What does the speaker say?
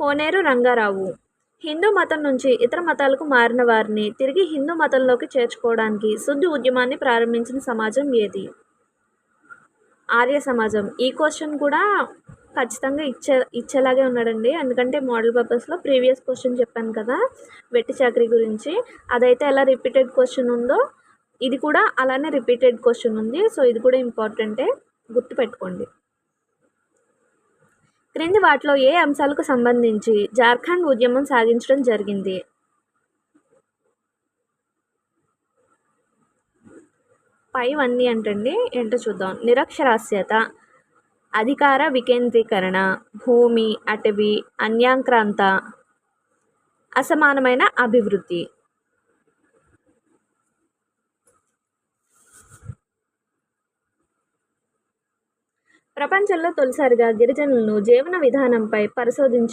కోనేరు రంగారావు. హిందూ మతం నుంచి ఇతర మతాలకు మారిన వారిని తిరిగి హిందూ మతంలోకి చేర్చుకోవడానికి శుద్ధి ఉద్యమాన్ని ప్రారంభించిన సమాజం ఏది? ఆర్య సమాజం. ఈ క్వశ్చన్ కూడా ఖచ్చితంగా ఇచ్చేలాగే ఉన్నాడండి. ఎందుకంటే మోడల్ పర్పస్లో ప్రీవియస్ క్వశ్చన్ చెప్పాను కదా, వెట్టి చాకరీ గురించి. అదైతే ఎలా రిపీటెడ్ క్వశ్చన్ ఉందో ఇది కూడా అలానే రిపీటెడ్ క్వశ్చన్ ఉంది. సో ఇది కూడా ఇంపార్టెంటే, గుర్తుపెట్టుకోండి. క్రింది వాటిలో ఏ అంశాలకు సంబంధించి జార్ఖండ్ ఉద్యమం సాగించడం జరిగింది? పైవన్నీ అంటండి, ఏంటో చూద్దాం. నిరక్షరాస్యత, అధికార వికేంద్రీకరణ, భూమి, అటవీ, అన్యాంక్రాంత, అసమానమైన అభివృద్ధి. ప్రపంచంలో తొలిసారిగా గిరిజనులను జీవన విధానంపై పరిశోధించిన